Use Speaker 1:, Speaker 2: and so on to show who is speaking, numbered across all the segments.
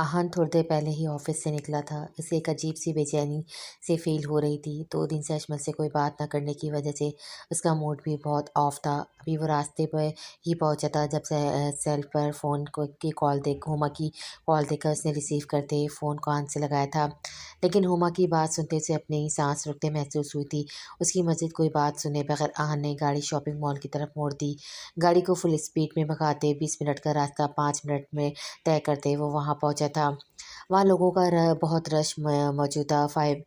Speaker 1: आहन थोड़ी देर पहले ही ऑफिस से निकला था। इसे एक अजीब सी बेचैनी से फील हो रही थी। 2 दिन से अजमल से कोई बात ना करने की वजह से उसका मूड भी बहुत ऑफ था। अभी वो रास्ते पर ही पहुंचा था जब से सेल पर फ़ोन को की कॉल देख हुमा की कॉल देखकर उसने रिसीव करते ही फ़ोन कान से लगाया था। लेकिन हुमा की बात सुनते उसे अपनी ही सांस रुकते महसूस हुई थी। उसकी मज़ीद कोई बात सुने बगैर आहन ने गाड़ी शॉपिंग मॉल की तरफ मोड़ दी। गाड़ी को फुल स्पीड में भगाते 20 मिनट का रास्ता 5 मिनट में तय करते वो वहाँ पहुँचा था। वहाँ लोगों का बहुत रश मौजूद था। फायर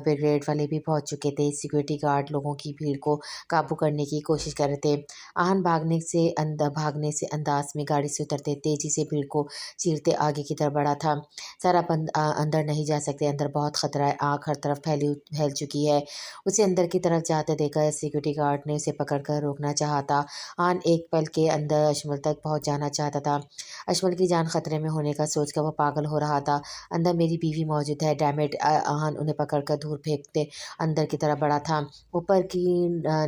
Speaker 1: ब्रिगेड वाले भी पहुँच चुके थे। सिक्योरिटी गार्ड लोगों की भीड़ को काबू करने की कोशिश कर रहे थे। आहन भागने से अंदाज में गाड़ी से उतरते तेजी से भीड़ को चीरते आगे की तरफ बढ़ा था। सर आप अंदर नहीं जा सकते, अंदर बहुत खतरा है, आग हर तरफ फैल चुकी है। उसे अंदर की तरफ जाते देखकर सिक्योरिटी गार्ड ने उसे पकड़कर रोकना चाहा था। आहन एक पल के अंदर अजमल तक पहुंच जाना चाहता था। अजमल की जान खतरे में होने का सोचकर वो पागल हो रहा था। अंदर मेरी बीवी मौजूद है, डैम इट! आहन उन्हें पकड़कर दूर फेंकते अंदर की तरफ बढ़ा था। ऊपर की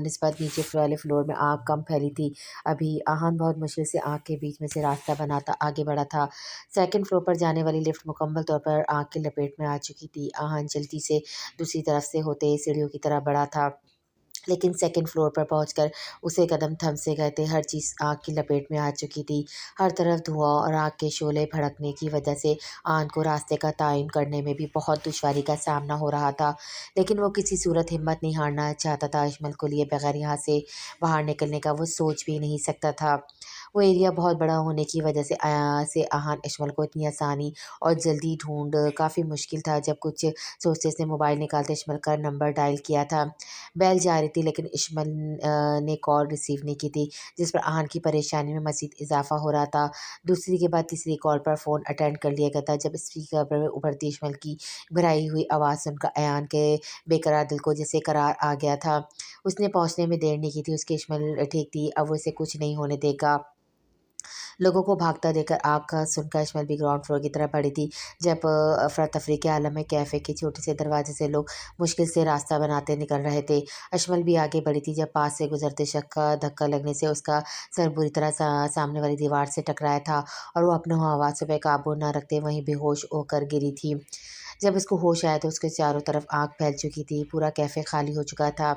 Speaker 1: निस्बत नीचे वाले फ्लोर में आग कम फैली थी। अभी आहन बहुत मुश्किल से आग के बीच में से रास्ता बनाता आगे बढ़ा था। सेकंड फ्लोर पर जाने वाली लिफ्ट मुकम्मल तौर पर आग की लपेट में आ चुकी थी। आहन जल्दी से दूसरी तरफ से होते सीढ़ियों की तरफ बढ़ा था। लेकिन सेकंड फ्लोर पर पहुंचकर उसे कदम थम से गए थे। हर चीज़ आग की लपेट में आ चुकी थी। हर तरफ धुआं और आग के शोले भड़कने की वजह से आन को रास्ते का तयन करने में भी बहुत दुश्वारी का सामना हो रहा था। लेकिन वो किसी सूरत हिम्मत नहीं हारना चाहता था। अजमल को लिए बगैर यहाँ से बाहर निकलने का वो सोच भी नहीं सकता था। वो एरिया बहुत बड़ा होने की वजह से आहन अजमल को इतनी आसानी और जल्दी ढूंढ काफ़ी मुश्किल था। जब कुछ सोचते उसने मोबाइल निकालते अजमल का नंबर डायल किया था। बेल जा रही थी लेकिन इशमल ने कॉल रिसीव नहीं की थी, जिस पर आहन की परेशानी में मज़ीद इजाफा हो रहा था। दूसरी के बाद तीसरी कॉल पर फ़ोन अटेंड कर लिया गया था जब स्पीकर पर उभरती इशमल की भराई हुई आवाज़ सुनकर अयान के बेकरार दिल को जैसे करार आ गया था। उसने पहुंचने में देर नहीं की थी। उसकी इशमल ठीक थी, अब वो उसे कुछ नहीं होने देगा। लोगों को भागता देखकर आग का सुनकर अजमल भी ग्राउंड फ्लोर की तरफ बढ़ी थी। जब अफरा-तफरी के आलम में कैफ़े के छोटे से दरवाजे से लोग मुश्किल से रास्ता बनाते निकल रहे थे। अजमल भी आगे बढ़ी थी जब पास से गुजरते शख्स का धक्का लगने से उसका सर बुरी तरह सामने वाली दीवार से टकराया था और वो अपने हवासों पे काबू न रखते वहीं बेहोश होकर गिरी थी। जब उसको होश आया तो उसके चारों तरफ आग फैल चुकी थी। पूरा कैफ़े खाली हो चुका था।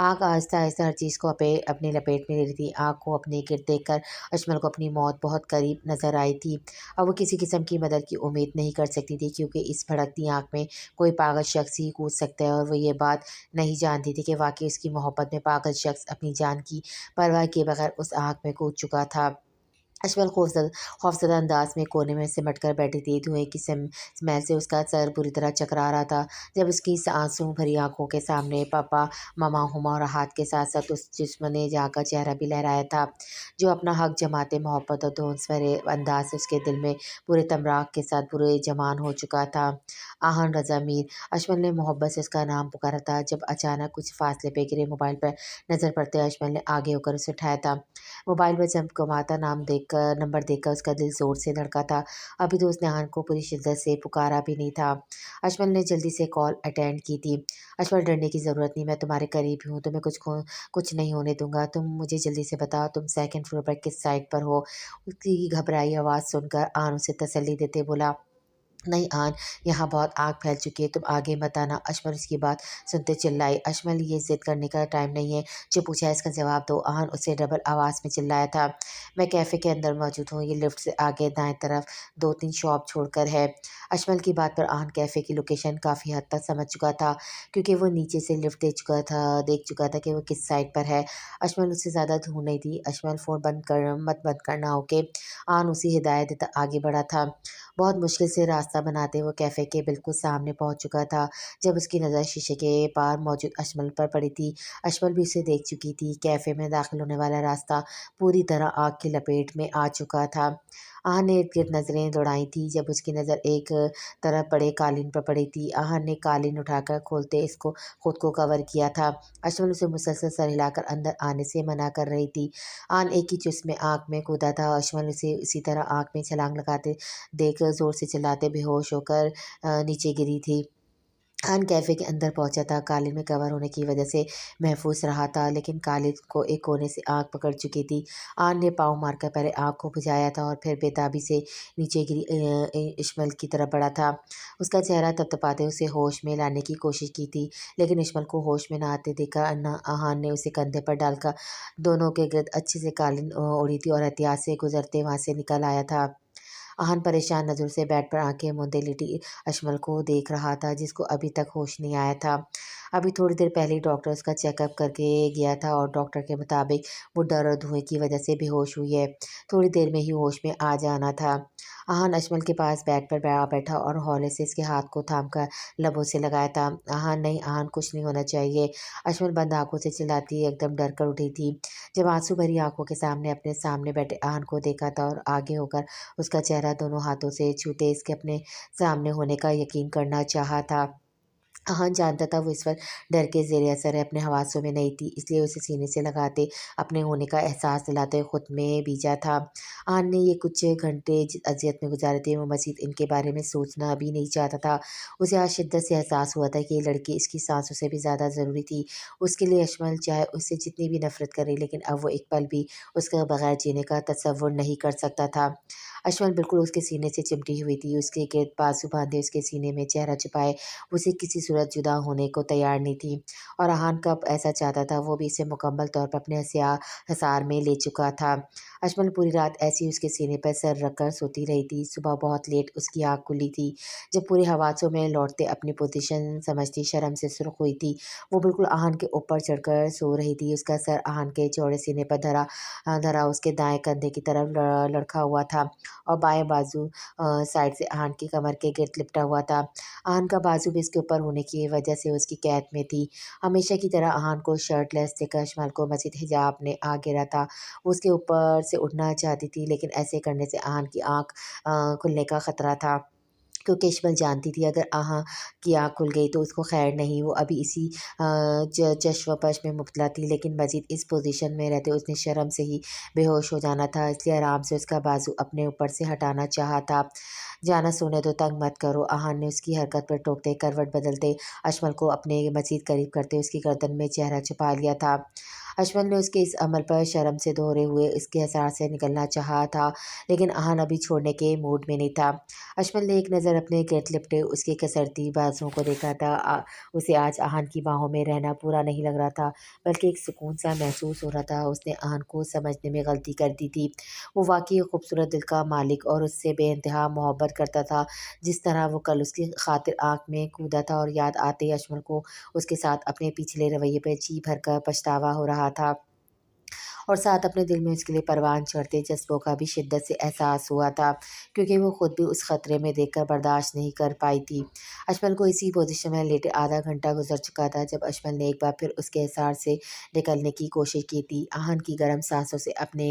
Speaker 1: आग आहिस्ता-आहिस्ता हर चीज़ को अपनी लपेट में ले रही थी। आग को अपने गिर्द देखकर अजमल को अपनी मौत बहुत करीब नज़र आई थी। अब वो किसी किस्म की मदद की उम्मीद नहीं कर सकती थी क्योंकि इस भड़कती आग में कोई पागल शख्स ही कूद सकता है और वो ये बात नहीं जानती थी कि वाक़ई उसकी मोहब्बत में पागल शख्स अपनी जान की परवाह किए बगैर उस आग में कूद चुका था। अजमल खौफज़दा अंदाज में कोने में सिमट कर बैठी थी। धुएँ की स्मेल से उसका सर बुरी तरह चकरा रहा था। जब उसकी आंसू भरी आंखों के सामने पापा, मामा, हुमा और हाथ के साथ-साथ उस जिस्म ने जागा चेहरा भी लहराया था, जो अपना हक जमाते मोहब्बत और धोंस भरे अंदाज से उसके दिल में पूरे तमराक के साथ पुरजमान हो चुका था। आहन रज़ा मीर। अजमल ने मोहब्बत से उसका नाम पुकारा था जब अचानक कुछ फासले पे गिरे मोबाइल पर नज़र पड़ते अजमल ने आगे होकर उसे उठाया था। मोबाइल पर चमकमाता नंबर देखकर उसका दिल ज़ोर से धड़का था। अभी तो उसने आहन को पूरी शिद्दत से पुकारा भी नहीं था। अजमल ने जल्दी से कॉल अटेंड की थी। अजमल डरने की ज़रूरत नहीं, मैं तुम्हारे करीब ही हूँ, तुम्हें कुछ नहीं होने दूँगा। तुम मुझे जल्दी से बताओ तुम सेकंड फ्लोर पर किस साइड पर हो? उसकी घबराई आवाज़ सुनकर आहन उसे तसल्ली देते बोला, नहीं आन, यहाँ बहुत आग फैल चुकी है, तुम आगे मत आना। अजमल उसकी बात सुनते चिल्लाई। अजमल ये ज़िद करने का टाइम नहीं है, जो पूछा है इसका जवाब दो। आहन उससे डबल आवाज़ में चिल्लाया था। मैं कैफ़े के अंदर मौजूद हूँ, ये लिफ्ट से आगे दाएं तरफ 2-3 शॉप छोड़कर है। अजमल की बात पर आहन कैफ़े की लोकेशन काफ़ी हद तक समझ चुका था क्योंकि वो नीचे से लिफ्ट देख चुका था कि वो किस साइड पर है। अजमल उससे ज़्यादा दूर नहीं थी। अजमल फ़ोन बंद करना ओके। आहन उसी हिदायत देता आगे बढ़ा था। बहुत मुश्किल से रास्ता बनाते वो कैफ़े के बिल्कुल सामने पहुंच चुका था जब उसकी नज़र शीशे के पार मौजूद अजमल पर पड़ी थी। अजमल भी उसे देख चुकी थी। कैफ़े में दाखिल होने वाला रास्ता पूरी तरह आग की लपेट में आ चुका था। आहन ने इर्द-गिर्द नज़रें दौड़ाई थी जब उसकी नज़र एक तरफ पड़े कालीन पर पड़ी थी। आहन ने कालीन उठाकर खोलते इसको खुद को कवर किया था। अजमल उसे मुसलसल सर हिलाकर अंदर आने से मना कर रही थी। आहन एक ही चुस्क में आग में कूदा था। अजमल उसे इसी तरह आग में छलांग लगाते देख ज़ोर से चिल्लाते बेहोश होकर नीचे गिरी थी। आन कैफ़े के अंदर पहुंचा था। कालीन में कवर होने की वजह से महफूज रहा था, लेकिन कालीन को एक कोने से आग पकड़ चुकी थी। आन ने पाँव मारकर पहले आग को बुझाया था और फिर बेताबी से नीचे गिरी इश्मल की तरफ बढ़ा था। उसका चेहरा तपतपाते उसे होश में लाने की कोशिश की थी, लेकिन इश्मल को होश में न आते देखा आहान ने उसे कंधे पर डालकर दोनों के गिर्द अच्छे से कालीन उड़ी थी और एहतियात से गुजरते वहाँ से निकल आया था। आहन परेशान नज़रों से बेड पर आंखें मूंदे लेटी अशमल को देख रहा था, जिसको अभी तक होश नहीं आया था। अभी थोड़ी देर पहले ही डॉक्टर उसका चेकअप करके गया था और डॉक्टर के मुताबिक वो डर और धुएं की वजह से बेहोश हुई है। थोड़ी देर में ही होश में आ जाना था। आहान अशमल के पास बेड पर बैठा और हौले से इसके हाथ को थाम कर लबों से लगाया था। आहान नहीं, आहान, कुछ नहीं होना चाहिए। अशमल बंद आंखों से चिल्लाती एकदम डर कर उठी थी। जब आंसू भरी आंखों के सामने अपने सामने बैठे आहान को देखा था और आगे होकर उसका चेहरा दोनों हाथों से छूते इसके अपने सामने होने का यकीन करना चाहा था। हाँ, जानता था वो इस वक़्त डर के ज़ेर असर है, अपने हवासों में नहीं थी, इसलिए उसे सीने से लगाते, अपने होने का एहसास दिलाते खुद में बीजा था। आन ने ये कुछ घंटे जिस अज़ियत में गुज़ारे थे, वो मज़ीद इनके बारे में सोचना भी नहीं चाहता था। उसे आज शिद्दत से एहसास हुआ था कि ये लड़की इसकी साँसों से भी ज़्यादा ज़रूरी थी। उसके लिए अशमल चाहे उससे जितनी भी नफ़रत करे, लेकिन अब वो एक पल भी उसके बगैर जीने का तसव्वुर नहीं कर सकता था। अशमल बिल्कुल उसके सीने से चिपटी हुई थी, उसके गिर्द बाजू बाँधे उसके सीने में चेहरा छुपाए उसे किसी सूरत जुदा होने को तैयार नहीं थी। और अहान कब ऐसा चाहता था, वो भी इसे मुकम्मल तौर पर अपने हिसार में ले चुका था। अजमल पूरी रात ऐसी उसके सीने पर सर रखकर सोती रही थी। सुबह बहुत लेट उसकी आँख खुली थी। जब पूरे हवासों में लौटते अपनी पोजीशन समझती शर्म से सुर्ख हुई थी। वो बिल्कुल अहान के ऊपर चढ़कर सो रही थी। उसका सर अहान के चौड़े सीने पर धरा उसके दाएं कंधे की तरफ लड़खा हुआ था और बाएं बाजू साइड से अहान की कमर के गिर्द लिपटा हुआ था। अहान का बाजू भी इसके ऊपर होने की वजह से उसकी कैद में थी। हमेशा की तरह अहान को शर्टलेस देखकर अशमल को मज़ीद हिजाब ने आ घेरा था। वो उसके ऊपर से उठना चाहती थी, लेकिन ऐसे करने से अहान की आँख खुलने का ख़तरा था। क्योंकि इश्मल जानती थी अगर आहा की आँख खुल गई तो उसको खैर नहीं। वो अभी इसी चश्मपश में मुब्तला थी, लेकिन मज़ीद इस पोजीशन में रहते उसने शर्म से ही बेहोश हो जाना था, इसलिए आराम से उसका बाजू अपने ऊपर से हटाना चाहा था। जाना सोने दो, तंग मत करो। आहान ने उसकी हरकत पर टोकते करवट बदलते अशमल को अपने मज़ीद करीब करते उसकी गर्दन में चेहरा छुपा लिया था। अशमल ने उसके इस अमल पर शर्म से दोहरे हुए इसके हिसार से निकलना चाहा था, लेकिन आहान अभी छोड़ने के मूड में नहीं था। अशमल ने एक नज़र अपने गिरद लिपटे उसके कसरती बाजुओं को देखा था। उसे आज आहान की बाहों में रहना पूरा नहीं लग रहा था, बल्कि एक सुकून सा महसूस हो रहा था। उसने आहान को समझने में गलती कर दी थी। वो वाकई खूबसूरत दिल का मालिक और उससे बेइंतहा मोहब्बत करता था, जिस तरह वो कल उसकी खातिर आँख में कूदा था। और याद आते ही अशमल को उसके साथ अपने पिछले रवैये पर जी भर कर पछतावा हो रहा था। और साथ अपने दिल में उसके लिए परवान चढ़ते जज्बों का भी शिद्दत से एहसास हुआ था, क्योंकि वो खुद भी उस खतरे में देखकर बर्दाश्त नहीं कर पाई थी। अशमल को इसी पोजीशन में लेटे आधा घंटा गुजर चुका था जब अशमल ने एक बार फिर उसके हिसार से निकलने की कोशिश की थी। आहन की गर्म सांसों से अपने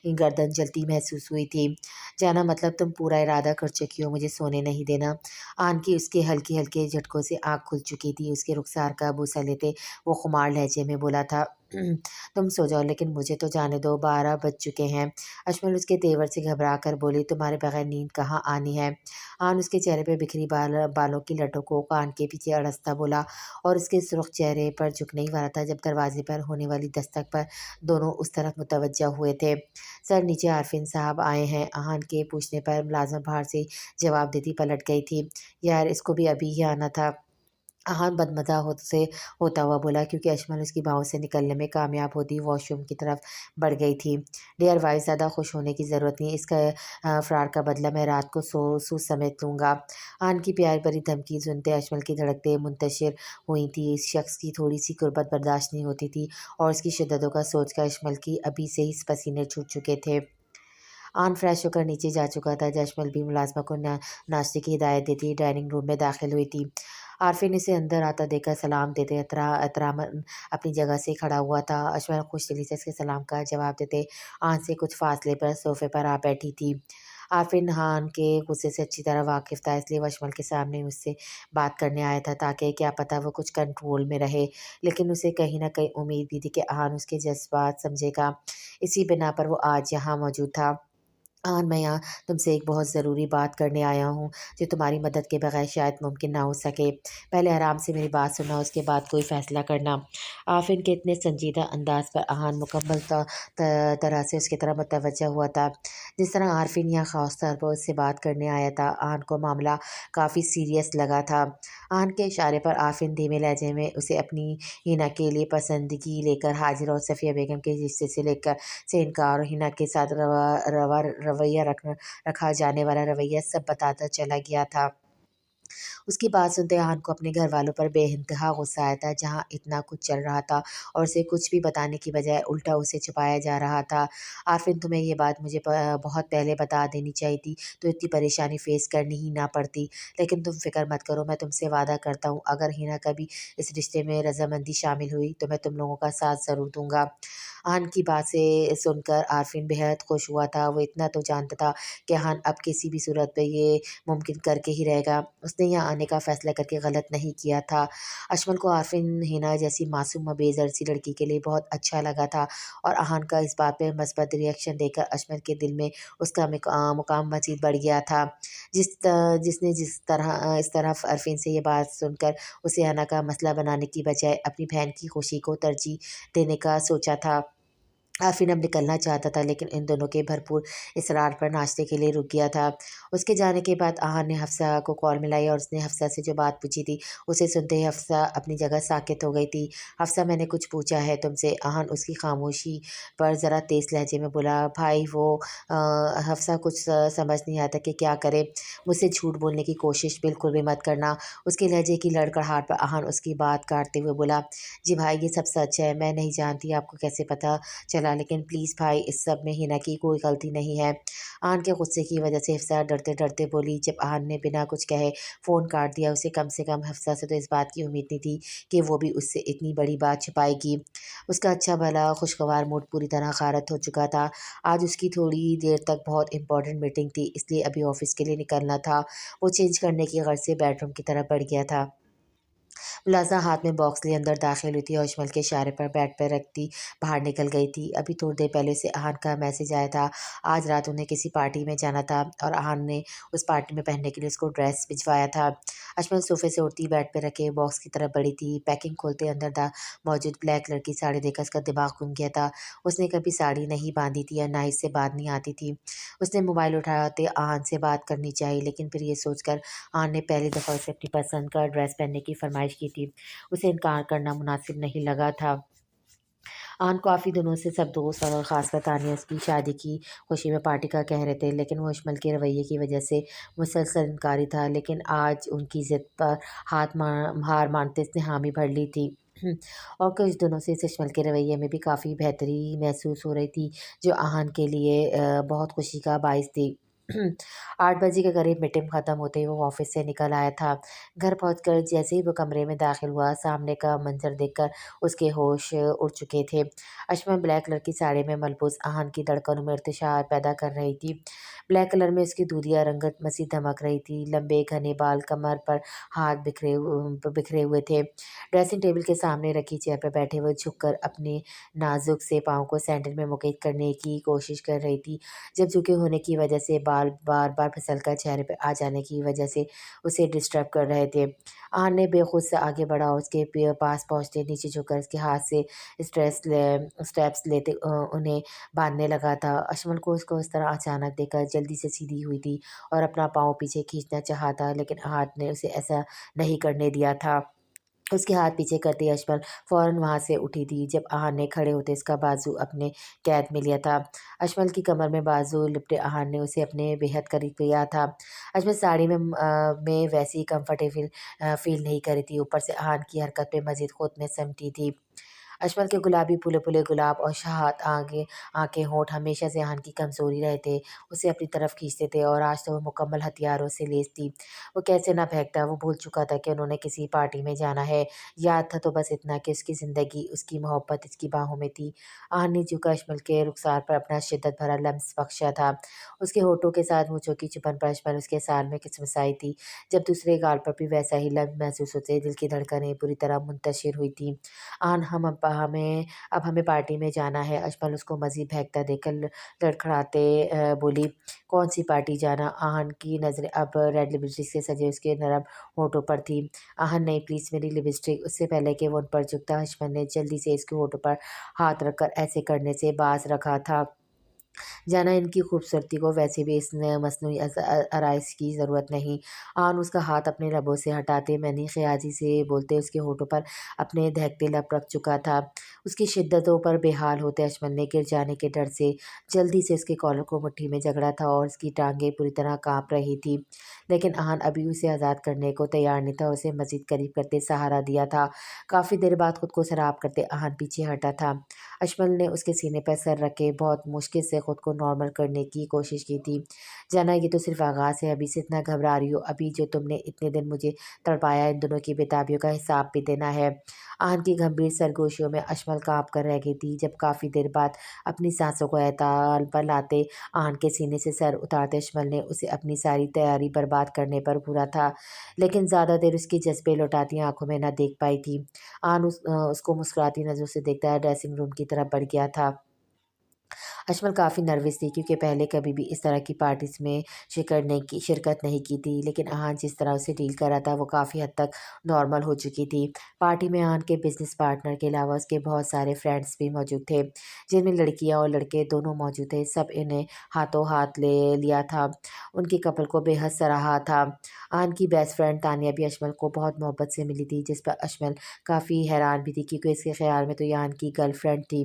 Speaker 1: गर्दन जलती महसूस हुई थी। जाना मतलब तुम पूरा इरादा कर चुकी हो मुझे सोने नहीं देना। आहन की उसके हल्के हल्के झटकों से आँख खुल चुकी थी। उसके रुखसार का बूसा लेते वो खुमार लहजे में बोला था, तुम सो जाओ, लेकिन मुझे तो जाने दो, 12 बज चुके हैं। अजमल उसके तेवर से घबरा कर बोली, तुम्हारे बगैर नींद कहाँ आनी है। आन उसके चेहरे पे बिखरी बालों की लटों को कान के पीछे अड़सता बोला और उसके सुर्ख चेहरे पर झुकने ही वाला था जब दरवाजे पर होने वाली दस्तक पर दोनों उस तरफ मुतवज्जा हुए थे। सर नीचे आरफिन साहब आए हैं। आहान के पूछने पर मुलाजिम बाहर से जवाब देती पलट गई थी। यार, इसको भी अभी ही आना था। हाँ, बदमज़ा होता हुआ बोला, क्योंकि अशमल उसकी बाहों से निकलने में कामयाब होती वॉशरूम की तरफ बढ़ गई थी। डियर वाइफ, ज़्यादा खुश होने की ज़रूरत नहीं। इसका फ़रार का बदला मैं रात को सूद समेत लूँगा। आन की प्यार भरी धमकी सुनते अशमल की धड़कतें मुंतशिर हुई थी। इस शख्स की थोड़ी सी कुर्बत बर्दाश्त नहीं होती थी और उसकी शिद्दतों का सोचकर अशमल की अभी से ही पसीने छूट चुके थे। आन फ्रेश होकर नीचे जा चुका था। अजमल भी मुलाजमा को नाश्ते की हिदायत देती डाइनिंग रूम में दाखिल हुई थी। आरफिन इसे अंदर आता देखकर सलाम देते एहतरामन अपनी जगह से खड़ा हुआ था। अजमल खुश दिली से इसके सलाम का जवाब देते आन से कुछ फासले पर सोफे पर आ बैठी थी। आरफिन हान के गुस्से से अच्छी तरह वाकिफ था, इसलिए वो अजमल के सामने उससे बात करने आया था ताकि क्या पता वो कुछ कंट्रोल में रहे। लेकिन उसे कहीं ना कहीं उम्मीद भी थी कि आन उसके जज्बात समझेगा। इसी बिना पर वो आज यहाँ मौजूद था। मैं यहाँ तुमसे एक बहुत ज़रूरी बात करने आया हूँ, जो तुम्हारी मदद के बगैर शायद मुमकिन ना हो सके। पहले आराम से मेरी बात सुनना, उसके बाद कोई फ़ैसला करना। आफ़िन के इतने संजीदा अंदाज़ पर अहान मुकम्मल तरह से उसकी तरफ मुतवज्जह हुआ था। जिस तरह आफ़िन यहाँ ख़ास तौर पर उससे बात करने आया था, अहान को मामला काफ़ी सीरियस लगा था। अहान के इशारे पर आफ़िन धीमे लहजे में उसे अपनी हिना के लिए पसंदगी लेकर हाजिर और सफ़िया बेगम के रिश्ते से इनकार और हिना के साथ रवैया रखा जाने वाला रवैया सब बताता चला गया था। उसकी बात सुनते आहान को अपने घर वालों पर बेइंतहा गुस्सा आया था, जहाँ इतना कुछ चल रहा था और उसे कुछ भी बताने की बजाय उल्टा उसे छुपाया जा रहा था। आफिन, तुम्हें ये बात मुझे बहुत पहले बता देनी चाहिए थी, तो इतनी परेशानी फेस करनी ही ना पड़ती। लेकिन तुम फिक्र मत करो, मैं तुमसे वादा करता हूँ, अगर हिना कभी इस रिश्ते में रजामंदी शामिल हुई तो मैं तुम लोगों का साथ ज़रूर दूंगा। आहान की बात से सुनकर आफिन बेहद खुश हुआ था। वो इतना तो जानता था कि आहान अब किसी भी सूरत पे ये मुमकिन करके ही रहेगा। उसने यहाँ आने का फ़ैसला करके गलत नहीं किया था। अजमल को आफ़िन हिना जैसी मासूम और बेज़र सी लड़की के लिए बहुत अच्छा लगा था और अहान का इस बात पे مثبت रिएक्शन देखकर अजमल के दिल में उसका मुकाम मज़ीद बढ़ गया था। जिसने इस तरह आफ़िन से ये बात सुनकर उसे हिना का मसला बनाने की बजाय अपनी बहन की खुशी को तरजीह देने का सोचा था। आफ़िन अब निकलना चाहता था, लेकिन इन दोनों के भरपूर इसरार पर नाश्ते के लिए रुक गया था। उसके जाने के बाद अहान ने हफ्सा को कॉल मिलाई और उसने हफ्सा से जो बात पूछी थी, उसे सुनते ही हफ्सा अपनी जगह साकित हो गई थी। हफ्सा, मैंने कुछ पूछा है तुमसे। अहान उसकी खामोशी पर ज़रा तेज़ लहजे में बोला। भाई वो हफ्सा कुछ समझ नहीं आता कि क्या करे। मुझसे झूठ बोलने की कोशिश बिल्कुल भी मत करना। उसके लहजे की लड़खड़ाहट पर अहान उसकी बात काटते हुए बोला, जी भाई, ये सब सच है। मैं नहीं जानती आपको कैसे पता चला, लेकिन प्लीज़ भाई, इस सब में हिना की कोई गलती नहीं है। आन के गुस्से की वजह से हफ्सा डरते डरते बोली। जब आन ने बिना कुछ कहे फ़ोन काट दिया, उसे कम से कम हफ्सा से तो इस बात की उम्मीद नहीं थी कि वो भी उससे इतनी बड़ी बात छुपाएगी। उसका अच्छा भला खुशगवार मूड पूरी तरह ग़ारत हो चुका था। आज उसकी थोड़ी देर तक बहुत इंपॉर्टेंट मीटिंग थी, इसलिए अभी ऑफिस के लिए निकलना था। वो चेंज करने की गर्ज से बेडरूम की तरफ बढ़ गया था। मुलाज़ा हाथ में बॉक्स लिए अंदर दाखिल हुई थी और अजमल के इशारे पर बेड पर रखती बाहर निकल गई थी। अभी थोड़ी देर पहले उसे अहान का मैसेज आया था। आज रात उन्हें किसी पार्टी में जाना था और अहान ने उस पार्टी में पहनने के लिए उसको ड्रेस भिजवाया था। अजमल सोफे से उठती बेड पर रखे बॉक्स की तरफ बढ़ी थी। पैकिंग खोलते अंदर मौजूद ब्लैक कलर की साड़ी देखकर उसका दिमाग घूम गया था। उसने कभी साड़ी नहीं बांधी थी या ना इससे बात नहीं आती थी। उसने मोबाइल उठाते अहान से बात करनी चाहिए, लेकिन फिर ये सोचकर आन ने पहली दफ़ा उसे अपनी पसंद का ड्रेस पहनने की फरमाइश की थी। उसे इनकार करना मुनासिब नहीं लगा था। आन काफ़ी दिनों से सब दोस्त और ख़ासकर तानिया उसकी शादी की खुशी में पार्टी का कह रहे थे, लेकिन वो अजमल के रवैये की वजह से मुसलसल इनकारी था। लेकिन आज उनकी ज़िद पर हार मानते उसने हामी भर ली थी। और कुछ दिनों से इस अजमल के रवैये में भी काफ़ी बेहतरी महसूस हो रही थी, जो आहान के लिए बहुत खुशी का बाइस थी। 8 बजे के करीब मीटिंग ख़त्म होते ही वो ऑफिस से निकल आया था। घर पहुंचकर जैसे ही वो कमरे में दाखिल हुआ, सामने का मंजर देखकर उसके होश उड़ चुके थे। अशमा ब्लैक कलर की साड़ी में मलबूस आहान की धड़कनों में इर्तिशार पैदा कर रही थी। ब्लैक कलर में उसकी दूधिया रंगत मज़ीद धमक रही थी। लंबे घने बाल कमर पर हाथ बिखरे हुए थे। ड्रेसिंग टेबल के सामने रखी चेयर पर बैठे हुए झुककर अपने नाजुक से पाँव को सैंडल में मुकेद करने की कोशिश कर रही थी। जब झुके होने की वजह से बाल बार-बार फिसलकर चेहरे पे आ जाने की वजह से उसे डिस्टर्ब कर रहे थे। आन ने बेखुद से आगे बढ़ा और उसके पास पहुँचते नीचे झुककर उसके हाथ से स्टेप्स लेते उन्हें बाँधने लगा था। अशमल को उसको इस तरह अचानक देखकर जल्दी से सीधी हुई थी और अपना पाँव पीछे खींचना चाहा था, लेकिन हाथ ने उसे ऐसा नहीं करने दिया था। उसके हाथ पीछे करते ही अजमल फ़ौरन वहाँ से उठी थी। जब आहान ने खड़े होते उसका बाजू अपने कैद में लिया था। अजमल की कमर में बाजू लिपटे आहान ने उसे अपने बेहद करीब किया था। अजमल साड़ी में वैसी कंफर्टेबल फ़ील नहीं कर रही थी। ऊपर से आहान की हरकत पे मज़ीद खुद में सिमटी थी। अजमल के गुलाबी फूले-फूले गुलाब और शाहत आँखें होंठ हमेशा से आहान की कमज़ोरी रहे थे। उसे अपनी तरफ खींचते थे और आज तो वो मुकम्मल हथियारों से लैस थी। वो कैसे ना बहकता, वो भूल चुका था कि उन्होंने किसी पार्टी में जाना है। याद था तो बस इतना कि उसकी ज़िंदगी, उसकी मोहब्बत उसकी बाहों में थी। आहान ने झुका अजमल के रुख़सार पर अपना शिद्दत भरा लम्स बख्शा था। उसके होठों के साथ मूँछों की चुभन पर अजमल उसके साल में किसमिसाई थी। जब दूसरे गाल पर भी वैसा ही लम्स महसूस होते, दिल की धड़कनें बुरी तरह मुंतशिर हुई थीं। आहान हम اب ہمیں پارٹی میں جانا ہے۔ اشمل اس کو مزید بہکتا دیکھ کر لڑکھڑاتے بولی، کون سی پارٹی جانا؟ آہن کی نظریں اب ریڈ لپسٹک سے سجے اس کے نرم ہونٹوں پر تھی۔ آہن نہیں پلیز میری لپسٹک۔ اس سے پہلے کہ وہ ان پر جھکتا اشمل نے جلدی سے اس کے ہونٹوں پر ہاتھ رکھ کر ایسے کرنے سے باز رکھا تھا جانا ان کی خوبصورتی کو ویسے بھی اس مصنوعی آرائش کی ضرورت نہیں۔ آن اس کا ہاتھ اپنے لبوں سے ہٹاتے میں نے خیاجی سے بولتے اس کے ہونٹوں پر اپنے دہکتے لب رکھ چکا تھا۔ اس کی شدتوں پر بے حال ہوتے اشمل نے گر جانے کے ڈر سے جلدی سے اس کے کالر کو مٹھی میں جکڑا تھا اور اس کی ٹانگیں پوری طرح کانپ رہی تھی، لیکن آہن ابھی اسے آزاد کرنے کو تیار نہیں تھا۔ اسے مزید قریب کرتے سہارا دیا تھا۔ کافی دیر بعد خود کو سراب کرتے آہن پیچھے ہٹا تھا۔ اشمل نے اس کے سینے پر سر رکھ کے بہت مشکل سے خود کو نارمل کرنے کی کوشش کی تھی۔ جانا یہ تو صرف آغاز ہے، ابھی سے اتنا گھبرا رہی ہو؟ ابھی جو تم نے اتنے دن مجھے تڑپایا، ان دنوں کی بےتابیوں کا حساب بھی دینا ہے۔ آہن کی گمبھیر سرگوشیوں میں اشمل کانپ کر رہ گئی تھی۔ جب کافی دیر بعد اپنی سانسوں کو اعتدال پر لاتے آہن کے سینے سے سر اتارتے اشمل نے اسے اپنی ساری تیاری برباد کرنے پر پورا تھا، لیکن زیادہ دیر اس کی جذبے لوٹاتی آنکھوں میں نہ دیکھ پائی تھی۔ آہن اس کو مسکراتی نظروں سے دیکھتا ڈریسنگ روم کی طرف بڑھ گیا تھا۔ اشمل کافی نروس تھی کیونکہ پہلے کبھی بھی اس طرح کی پارٹیز میں شرکت نہیں کی تھی، لیکن آہن جس طرح اسے ڈیل کر رہا تھا وہ کافی حد تک نارمل ہو چکی تھی۔ پارٹی میں آہن کے بزنس پارٹنر کے علاوہ اس کے بہت سارے فرینڈز بھی موجود تھے، جن میں لڑکیاں اور لڑکے دونوں موجود تھے۔ سب انہیں ہاتھوں ہاتھ لے لیا تھا، ان کے کپل کو بے حد سراہا تھا۔ آہن کی بیسٹ فرینڈ تانیہ بھی اشمل کو بہت محبت سے ملی تھی، جس پر اشمل کافی حیران بھی تھی کیونکہ اس کے خیال میں تو یہ آہن کی گرل فرینڈ تھی۔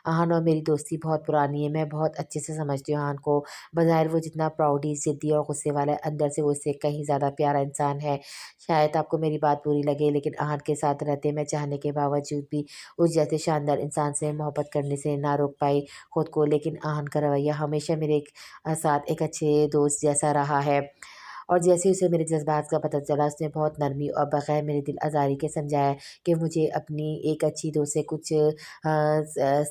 Speaker 1: آہن اور میری دوستی بہت پرانی ہے، میں بہت اچھے سے سمجھتی ہوں آہن کو۔ بظاہر وہ جتنا پراؤڈی، ضدی اور غصے والا ہے، اندر سے وہ اس سے کہیں زیادہ پیارا انسان ہے۔ شاید آپ کو میری بات بری لگے، لیکن آہن کے ساتھ رہتے میں چاہنے کے باوجود بھی اس جیسے شاندار انسان سے محبت کرنے سے نہ روک پائی خود کو۔ لیکن آہن کا رویہ ہمیشہ میرے ساتھ ایک اچھے دوست جیسا رہا ہے، اور جیسے اسے میرے جذبات کا پتہ چلا اس نے بہت نرمی اور بغیر میرے دل آزاری کے سمجھایا کہ مجھے اپنی ایک اچھی دوست سے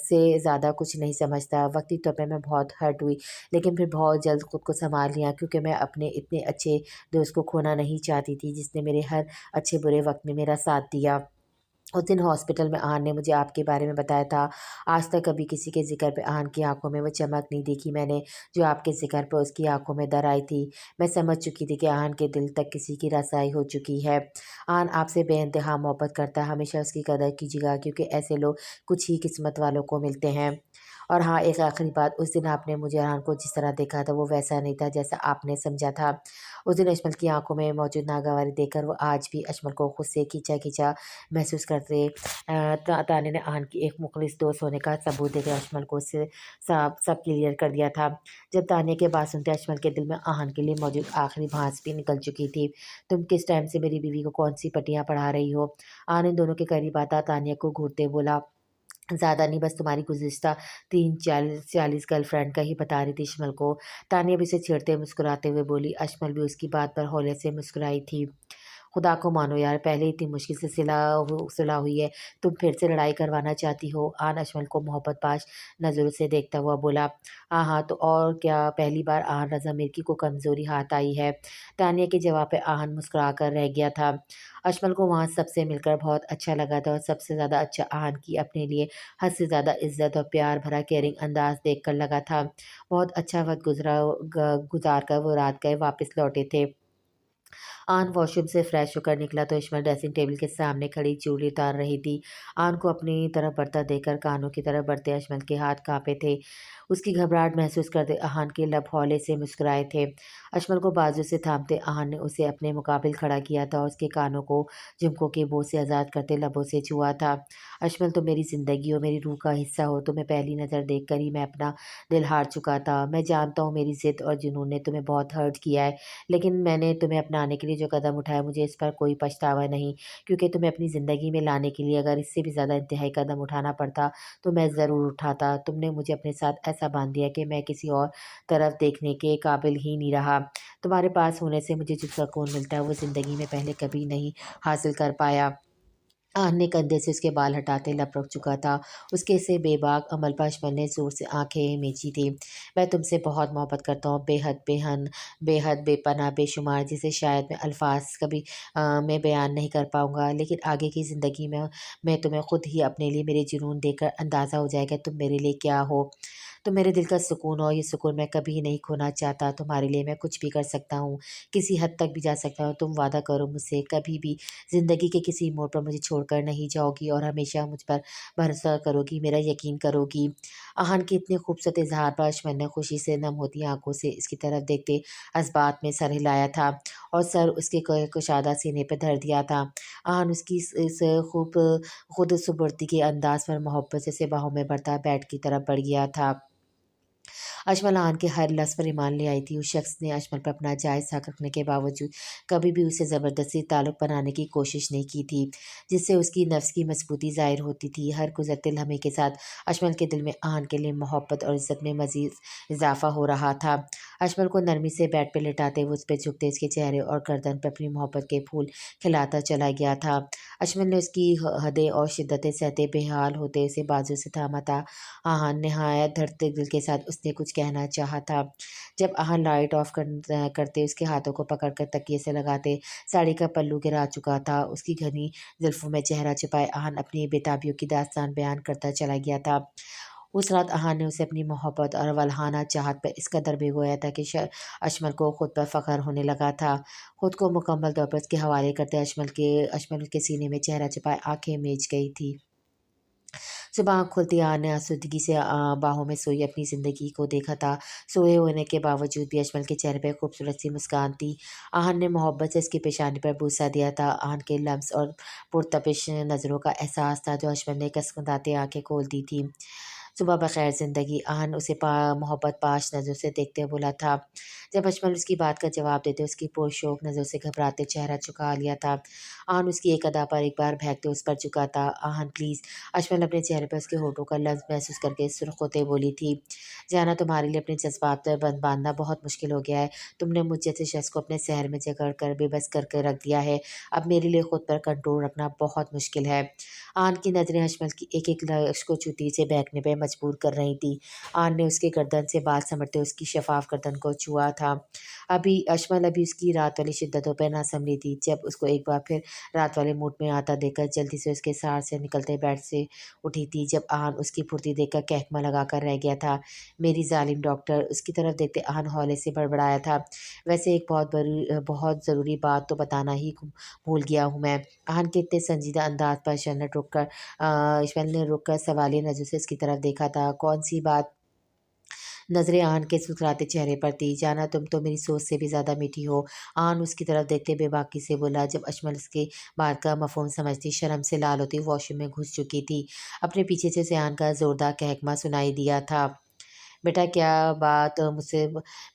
Speaker 1: سے زیادہ کچھ نہیں سمجھتا۔ وقتی طور پہ میں بہت ہرٹ ہوئی، لیکن پھر بہت جلد خود کو سنبھال لیا کیونکہ میں اپنے اتنے اچھے دوست کو کھونا نہیں چاہتی تھی جس نے میرے ہر اچھے برے وقت میں میرا ساتھ دیا۔ اس دن ہاسپٹل میں آہن نے مجھے آپ کے بارے میں بتایا تھا۔ آج تک کبھی کسی کے ذکر پہ آہن کی آنکھوں میں وہ چمک نہیں دیکھی میں نے جو آپ کے ذکر پہ اس کی آنکھوں میں در آئی تھی۔ میں سمجھ چکی تھی کہ آہن کے دل تک کسی کی رسائی ہو چکی ہے۔ آہن آپ سے بے انتہا محبت کرتا ہے، ہمیشہ اس کی قدر کیجیے گا کیونکہ ایسے لوگ کچھ ہی قسمت والوں کو ملتے ہیں۔ اور ہاں، ایک آخری بات، اس دن آپ نے مجھے آہن کو جس طرح دیکھا تھا وہ ویسا نہیں تھا جیسا آپ نے سمجھا تھا۔ اس دن اشمل کی آنکھوں میں موجود ناگواری دیکھ کر وہ آج بھی اشمل کو خود سے کھینچا کھینچا محسوس کرتے۔ تانیہ نے آہن کی ایک مخلص دوست ہونے کا ثبوت دے کر اشمل کو اس سے سب کلیئر کر دیا تھا۔ جب تانیہ کی بات سنتے اشمل کے دل میں آہن کے لیے موجود آخری بھانس بھی نکل چکی تھی۔ تم کس ٹائم سے میری بیوی کو کون سی پٹیاں پڑھا رہی ہو؟ آہن ان دونوں کے قریب آتا تانیہ کو گھورتے بولا، زیادہ نہیں، بس تمہاری گزشتہ 40 گرل فرینڈ کا ہی بتا رہی تھی اشمل کو۔ تانیہ بھی اسے چھیڑتے مسکراتے ہوئے بولی۔ اشمل بھی اس کی بات پر ہولے سے مسکرائی تھی۔ خدا کو مانو یار، پہلے اتنی مشکل سے صلح ہوئی ہے، تم پھر سے لڑائی کروانا چاہتی ہو؟ آہن اشمل کو محبت باش نظروں سے دیکھتا ہوا بولا۔ ہاں تو اور کیا، پہلی بار آہن رضا مرکی کو کمزوری ہاتھ آئی ہے؟ تانیہ کے جواب پہ آہن مسکرا کر رہ گیا تھا۔ اشمل کو وہاں سب سے مل کر بہت اچھا لگا تھا، اور سب سے زیادہ اچھا آہن کی اپنے لیے حد سے زیادہ عزت اور پیار بھرا کیئرنگ انداز دیکھ کر لگا تھا۔ بہت اچھا وقت گزار کر وہ رات گئے واپس لوٹے تھے۔ آہن واش روم سے فریش ہو کر نکلا تو اشمل ڈریسنگ ٹیبل کے سامنے کھڑی چوڑی اتار رہی تھی۔ آہن کو اپنی طرف بڑھتا دیکھ کر کانوں کی طرف بڑھتے اشمل کے ہاتھ کانپے تھے۔ اس کی گھبراہٹ محسوس کرتے آہن کے لب ہولے سے مسکرائے تھے۔ اشمل کو بازو سے تھامتے آہن نے اسے اپنے مقابل کھڑا کیا تھا اور اس کے کانوں کو جھمکوں کے بوجھ سے آزاد کرتے لبوں سے چھوا تھا۔ اشمل تم میری زندگی ہو، میری روح کا حصہ ہو، تمہیں پہلی نظر دیکھ کر ہی میں اپنا دل ہار چکا تھا۔ میں جانتا ہوں میری ضد اور جنون نے تمہیں بہت ہرٹ کیا ہے، لیکن میں نے تمہیں اپنانے کے لیے جو قدم اٹھایا مجھے اس پر کوئی پچھتاوا نہیں، کیونکہ تمہیں اپنی زندگی میں لانے کے لیے اگر اس سے بھی زیادہ انتہائی قدم اٹھانا پڑتا تو میں ضرور اٹھاتا۔ تم نے مجھے اپنے ساتھ ایسا باندھ دیا کہ میں کسی اور طرف دیکھنے کے قابل ہی نہیں رہا۔ تمہارے پاس ہونے سے مجھے جو سکون ملتا ہے وہ زندگی میں پہلے کبھی نہیں حاصل کر پایا۔ आहन ने कंधे से उसके बाल हटाते लपक चुका था। उसके से बेबाक अमल पर अशमल ने ज़ोर से आंखें मींची थी। मैं तुमसे बहुत मोहब्बत करता हूँ, बेहद बेहन बेहद बेपनाह बेशुमार, जिसे शायद मैं अल्फाज कभी में बयान नहीं कर पाऊँगा। लेकिन आगे की ज़िंदगी में मैं तुम्हें खुद ही अपने लिए मेरे जुनून देखकर अंदाज़ा हो जाएगा तुम मेरे लिए क्या हो। तुम मेरे दिल का सुकून हो, ये सुकून मैं कभी नहीं खोना चाहता। तुम्हारे लिए मैं कुछ भी कर सकता हूँ, किसी हद तक भी जा सकता हूँ। तुम वादा करो मुझसे कभी भी ज़िंदगी के किसी मोड़ पर मुझे छोड़कर नहीं जाओगी और हमेशा मुझ पर भरोसा करोगी, मेरा यकीन करोगी। आहन के इतने खूबसूरत इज़हार पर अशमन ने खुशी से नम होती आँखों से इसकी तरफ देखते असबात में सर हिलाया था और सर उसके कुशादा सीने पर धर दिया था। आहन उसकी इस खूब खुद सुबर्दी के अंदाज पर मोहब्बत से उसे बाहों में भरता बेड की तरफ बढ़ गया था। अजमल आन के हर लफ्ज़ पर ईमान ले आई थी। उस शख्स ने अजमल पर अपना जायज़ हक रखने के बावजूद कभी भी उसे ज़बरदस्ती ताल्लुक़ बनाने की कोशिश नहीं की थी, जिससे उसकी नफ्स की मज़बूती ज़ाहिर होती थी। हर गुज़रते लम्हे के साथ अजमल के दिल में आन के लिए मोहब्बत और इज़्ज़त में मज़ीद इज़ाफ़ा हो रहा था। अजमल को नरमी से बेड पे लेटाते हुए उस पे झुकते उसके चेहरे और गर्दन पे अपनी मोहब्बत के फूल खिलाता चला गया था। अजमल ने उसकी हदें और शिद्दतें सहते बेहाल होते उसे बाजू से थामा था। आहान नहायत धड़कते दिल के साथ उसने कुछ कहना चाहा था। जब आहान लाइट ऑफ करते उसके हाथों को पकड़कर तकिए से लगाते साड़ी का पल्लू गिरा चुका था। उसकी घनी जुल्फ़ों में चेहरा छुपाए आहान अपनी बेताबियों की दास्तान बयान करता चला गया था। उस रात आहान ने उसे अपनी मोहब्बत और वल्हाना चाहत पर इस कदर भिगोया था कि अशमल को खुद पर फ़ख्र होने लगा था। खुद को मुकम्मल तौर पर उसके हवाले करते अशमल के सीने में चेहरा छुपाए आँखें मीच गई थी। सुबह आँख खुलते ही आन ने आसुदगी से बाहों में सोई अपनी ज़िंदगी को देखा था। सोए होने के बावजूद भी अजमल के चेहरे पे खूबसूरत सी मुस्कान थी। आहन ने मोहब्बत से उसकी पेशानी पर बूसा दिया था। आहन के लम्स और पुरतपिश नज़रों का एहसास था जो अजमल ने कसमसाती आँखें खोल दी थी। सुबह बख़ैर ज़िंदगी, आहन उसे मोहब्बत पाश नज़रों से देखते हुए बोला था। जब अजमल उसकी बात का जवाब देते उसकी पुरशौक़ नज़रों से घबराते चेहरा झुका लिया था। आहन उसकी एक अदा पर एक बार बहकते उस पर झुका था। आहन प्लीज़। अजमल अपने चेहरे पर उसके होठों का लम्स महसूस करके सुर्ख़ होते बोली थी। जाना तुम्हारे लिए अपने जज़्बात पर बंद बाँधना बहुत मुश्किल हो गया है। तुमने मुझ जैसे शख़्स को अपने सहर में जकड़ कर बेबस करके रख दिया है। अब मेरे लिए खुद पर कंट्रोल रखना बहुत मुश्किल है। आन की नज़रें अजमल की एक-एक लफ्ज़ को चुती से बहकने पे मजबूर कर रही थी। आन ने उसके गर्दन से बाल समेटते उसकी शफ़ाफ़ गर्दन को छुआ था। अजमल अभी उसकी रात वाली शिद्दतों पे ना सँभली थी। जब उसको एक बार फिर रात वाले मूड में आता देखकर जल्दी से उसके सार से निकलते बेड से उठी थी। जब आन उसकी फुर्ती देखकर कहकमा लगाकर रह गया था। मेरी ज़ालिम डॉक्टर, उसकी तरफ देखते आन हौले से बड़बड़ाया था। वैसे एक बहुत ज़रूरी बात तो बताना ही भूल गया हूँ मैं। आहन के इतने संजीदा अंदाज़ पर ईश्वर ने रुक कर सवालिया नज़रों से इसकी तरफ देखा था। कौन-सी बात? नज़रें आहन के सुसराते चेहरे पर थी। जाना तुम तो मेरी सोच से भी ज़्यादा मीठी हो। आहन उसकी तरफ देखते बेबाकी से बोला। जब अजमल उसकी बात का मफ़हूम समझती शर्म से लाल होती वॉशरूम में घुस चुकी थी। अपने पीछे से उसे आन का ज़ोरदार कहकमा सुनाई दिया था। बेटा क्या बात मुझसे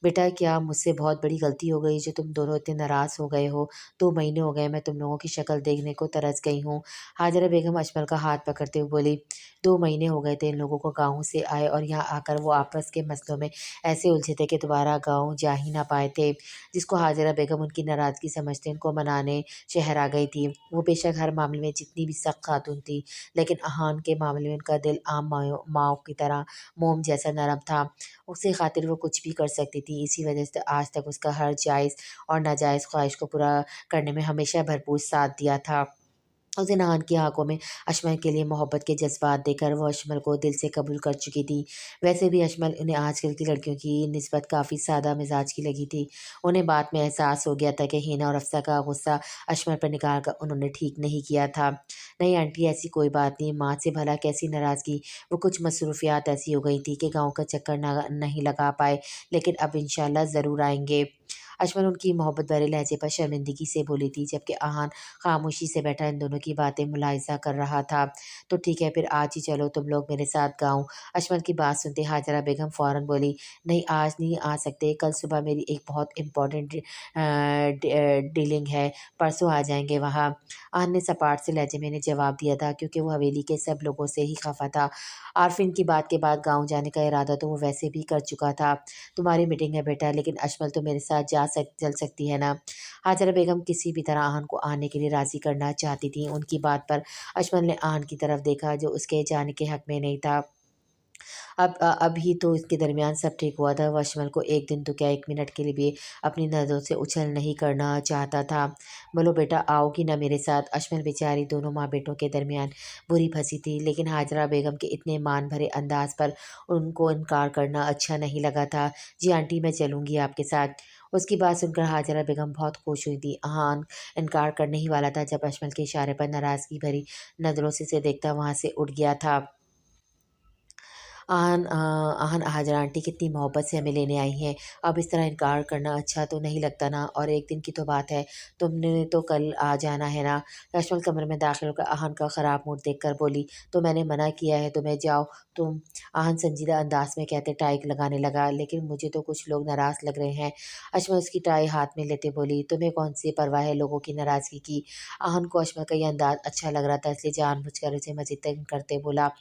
Speaker 1: बेटा क्या मुझसे बहुत बड़ी गलती हो गई जो तुम दोनों इतने नाराज़ हो गए हो। 2 महीने हो गए मैं तुम लोगों की शक्ल देखने को तरस गई हूँ। हाजिरा बेगम अजमल का हाथ पकड़ते हुए बोली, 2 महीने हो गए थे इन लोगों को गाँव से आए और यहाँ आकर वो आपस के मसलों में ऐसे उलझे थे कि दोबारा गाँव जा ही ना पाए थे। जिसको हाजिरा बेगम उनकी नाराज़गी समझते उनको मनाने शहर आ गई थी। वो बेशक हर मामले में जितनी भी सख्त खातून थी, लेकिन अहान के मामले में उनका दिल आम माँओं की तरह मोम जैसा नरम था। उसकी खातिर वो कुछ भी कर सकती थी। इसी वजह से आज तक उसका हर जायज़ और नाजायज़ ख़्वाहिश को पूरा करने में हमेशा भरपूर साथ दिया था। उस दिन आन की आँखों में अशमल के लिए मोहब्बत के जज़्बात देखकर वो अशमल को दिल से कबूल कर चुकी थी। वैसे भी अशमल उन्हें आजकल की लड़कियों की निस्बत काफ़ी सादा मिज़ाज की लगी थी। उन्हें बाद में एहसास हो गया था कि हिना और अफ़सा का गुस्सा अशमल पर निकाल कर उन्होंने ठीक नहीं किया था। नहीं आंटी ऐसी कोई बात नहीं, माँ से भला कैसी नाराज़गी, वो कुछ मसरूफ़ियात ऐसी हो गई थी कि गाँव का चक्कर नहीं लगा पाए, लेकिन अब इंशाअल्लाह ज़रूर आएँगे। अजमल उनकी मोहब्बत भरे लहजे पर शर्मिंदगी से बोली थी, जबकि आहान खामोशी से बैठा इन दोनों की बातें मुलाहिज़ा कर रहा था। तो ठीक है फिर आज ही चलो तुम लोग मेरे साथ गाँव। अजमल की बात सुनते हाजरा बेगम फ़ौरन बोली, नहीं आज नहीं आ सकते, कल सुबह मेरी एक बहुत इम्पोर्टेंट डीलिंग है, परसों आ जाएँगे वहाँ। आहान ने सपाट से लहजे में इन्हें जवाब दिया था क्योंकि वो हवेली के सब लोगों से ही ख़फ़ा था। आरफ़िन की बात के बाद गाँव जाने का इरादा तो वो वैसे भी कर चुका था। तुम्हारी मीटिंग है बेटा, लेकिन अजमल तो मेरे साथ जा चल सकती है ना। हाजरा बेगम किसी भी तरह आहन को आने के लिए राज़ी करना चाहती थीं। उनकी बात पर अजमल ने आहन की तरफ देखा जो उसके जाने के हक़ में नहीं था। अभी तो इसके दरमियान सब ठीक हुआ था। वो अशमल को एक दिन तो क्या 1 मिनट के लिए भी अपनी नज़रों से उछल नहीं करना चाहता था। बोलो बेटा आओगी ना मेरे साथ? अशमल बेचारी दोनों माँ बेटों के दरमियान बुरी फंसी थी, लेकिन हाजरा बेगम के इतने मान भरे अंदाज पर उनको इनकार करना अच्छा नहीं लगा था। जी आंटी मैं चलूँगी आपके साथ। उसकी बात सुनकर हाजरा बेगम बहुत खुश हुई थी। हाँ, इनकार करने ही वाला था जब अशमल के इशारे पर नाराज़गी भरी नज़रों से उसे देखता वहाँ से उठ गया था। आहन हाजरा आंटी कितनी मोहब्बत से हमें लेने आई हैं, अब इस तरह इनकार करना अच्छा तो नहीं लगता ना। और एक दिन की तो बात है, तुमने तो कल आ जाना है ना। अजमल कमरे में दाखिल होकर आहन का ख़राब मूड देखकर बोली, तो मैंने मना किया है तुम्हें, जाओ तुम। आहन संजीदा अंदाज में कहते टाई लगाने लगा, लेकिन मुझे तो कुछ लोग नाराज़ लग रहे हैं। अजमल उसकी टाई हाथ में लेते बोली, तुम्हें कौन सी परवाह है लोगों की नाराज़गी की। आहन को अजमल का ये अंदाज अच्छा लग रहा था, इसलिए जानबूझकर उसे मज़ीद तंग करते बोला,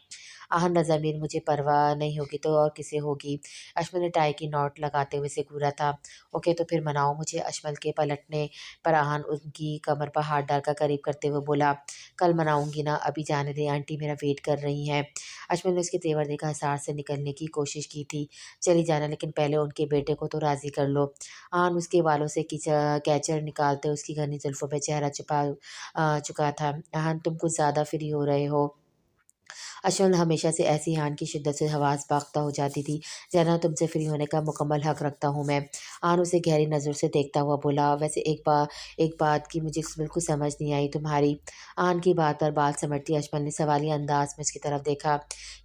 Speaker 1: आहन ज़मीर मुझे परवाह नहीं होगी तो और किसे होगी। अशमल ने टाई की नॉट लगाते हुए उसे घूरा था। ओके तो फिर मनाओ मुझे। अशमल के पलटने पर आहन उनकी कमर पर हाथ डालकर करीब करते हुए बोला, कल मनाऊंगी ना, अभी जाने दे, आंटी मेरा वेट कर रही हैं। अशमल ने उसके तेवर देखा, हिसार से निकलने की कोशिश की थी। चली जाना, लेकिन पहले उनके बेटे को तो राज़ी कर लो। आहन उसके बालों से कैचर निकालते उसकी घनी जुल्फों पे चेहरा छुपा चुका था। आहन तुम कुछ ज़्यादा फ्री हो रहे हो। अशल हमेशा से ऐसी आन की शिद्दत से हवास बाख्ता हो जाती थी। ज़रा तुमसे फ्री होने का मुकम्मल हक रखता हूँ मैं। आन उसे गहरी नज़र से देखता हुआ बोला, वैसे एक बात की मुझे बिल्कुल समझ नहीं आई तुम्हारी। आन की बात पर बात समझती अजमल ने सवालिया अंदाज में उसकी तरफ देखा।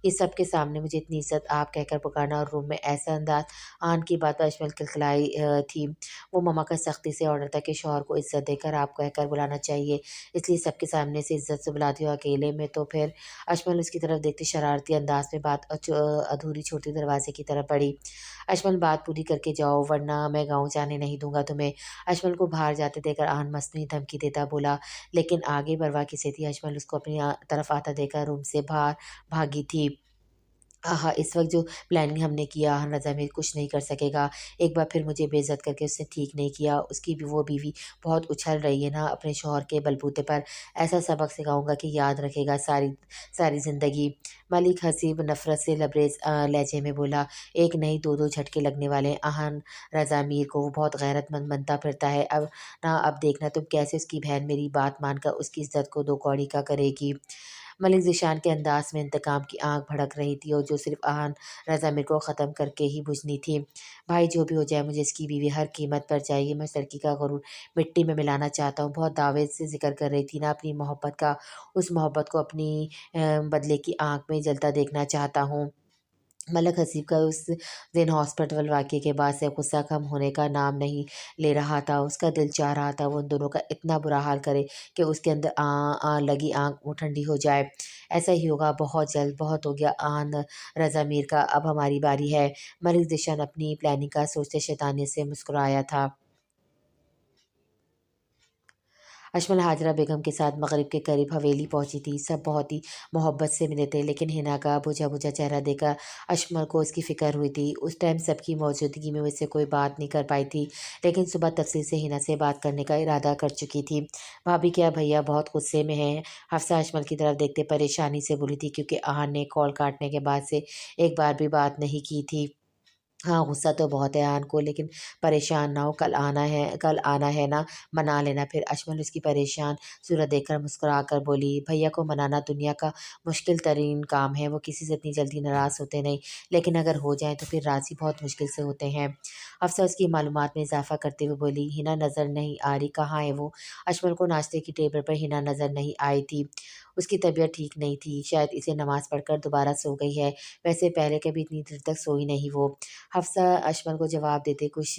Speaker 1: ये सबके सामने मुझे इतनी इज्जत आप कहकर पुकारना और रूम में ऐसा अंदाज। आन की बात पर अजमल खिलखिलाई थी। वो ममा का सख्ती से ऑर्डर था कि शौहर को इज्जत देकर आप कहकर बुलाना चाहिए, इसलिए सबके सामने से इज्जत से बुलाती हो, अकेले में तो फिर। अजमल उसकी तरफ देखते शरारती अंदाज में बात अधूरी छोटी दरवाजे की तरफ बढ़ी। अजमल बात पूरी करके जाओ वरना मैं गाँव जाने नहीं दूंगा तुम्हें। अजमल को बाहर जाते देखकर आहन मसनूई धमकी देता बोला, लेकिन आगे परवाह किसे थी। अजमल उसको अपनी तरफ आता देखकर रूम से बाहर भागी थी। आहा! इस वक़्त जो प्लानिंग हमने किया, रज़ा मेरी कुछ नहीं कर सकेगा। एक बार फिर मुझे बेइज़्ज़त करके उसने ठीक नहीं किया। उसकी भी वो बीवी बहुत उछल रही है ना अपने शौहर के बलबूते पर। ऐसा सबक सिखाऊँगा कि याद रखेगा सारी सारी ज़िंदगी। मलिक हसीब नफ़रत से लबरेज़ लहज़े में बोला, एक नहीं दो-दो झटके लगने वाले हैं। आहन रज़ा मीर को वो बहुत गैरतमंद बनता फिरता है। अब देखना तुम कैसे उसकी बहन मेरी बात मानकर उसकी इज़्ज़त को दो कौड़ी का करेगी। मलिक ज़ीशान के अंदाज में इंतकाम की आग भड़क रही थी और जो सिर्फ आहन रज़ा मेरे को ख़त्म करके ही बुझनी थी। भाई जो भी हो जाए मुझे इसकी बीवी हर कीमत पर चाहिए। मैं उस लड़की का गुरूर मिट्टी में मिलाना चाहता हूँ। बहुत दावे से ज़िक्र कर रही थी ना अपनी मोहब्बत का, उस मोहब्बत को अपनी बदले की आँख में जलता देखना चाहता हूँ। मलक हसीब का उस दिन हॉस्पिटल वाक़ये के बाद से गुस्सा कम होने का नाम नहीं ले रहा था। उसका दिल चाह रहा था वो उन दोनों का इतना बुरा हाल करे कि उसके अंदर लगी आग वो ठंडी हो जाए। ऐसा ही होगा बहुत जल्द, बहुत हो गया आन रज़ा मीर का, अब हमारी बारी है। मलिक ज़ीशान अपनी प्लानिंग का सोचते शैतानियत से मुस्कुराया था। अजमल हाजरा बेगम के साथ मगरिब के करीब हवेली पहुंची थी। सब बहुत ही मोहब्बत से मिले थे, लेकिन हिना का बुझा बुझा चेहरा देखकर अजमल को उसकी फ़िक्र हुई थी। उस टाइम सबकी मौजूदगी में उससे कोई बात नहीं कर पाई थी, लेकिन सुबह तफसील से हिना से बात करने का इरादा कर चुकी थी। भाभी क्या भैया बहुत गुस्से में हैं। हफ्सा अजमल की तरफ देखते परेशानी से बोली थी, क्योंकि आहन ने कॉल काटने के बाद से एक बार भी बात नहीं की थी। हाँ, गुस्सा तो बहुत है आन को, लेकिन परेशान ना हो, कल आना है ना, मना लेना फिर। अजमल उसकी परेशान सूरत देखकर मुस्कुरा कर बोली, भैया को मनाना दुनिया का मुश्किल तरीन काम है। वो किसी से इतनी जल्दी नाराज़ होते नहीं, लेकिन अगर हो जाएँ तो फिर राज़ी बहुत मुश्किल से होते हैं। अफ़सर उसकी मालूमात में इज़ाफ़ा करते हुए बोली, हिना नज़र नहीं आ रही, कहाँ है वो? अजमल को नाश्ते की टेबल पर हिना नज़र नहीं आई थी। उसकी तबीयत ठीक नहीं थी, शायद इसे नमाज़ पढ़कर दोबारा सो गई है। वैसे पहले कभी इतनी देर तक सोई नहीं वो। हफ्सा अशमल को जवाब देते कुछ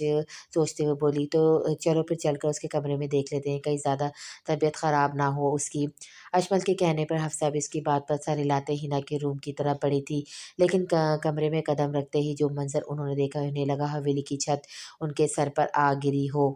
Speaker 1: सोचते हुए बोली, तो चलो फिर चलकर उसके कमरे में देख लेते हैं, कहीं ज़्यादा तबीयत ख़राब ना हो उसकी। अशमल के कहने पर हफ्सा भी इसकी बात पर सर हिलाते हिना के रूम की तरफ बढ़ी थी, लेकिन कमरे में कदम रखते ही जो मंज़र उन्होंने देखा उन्हें लगा हवेली की छत उनके सर पर आ गिरी हो।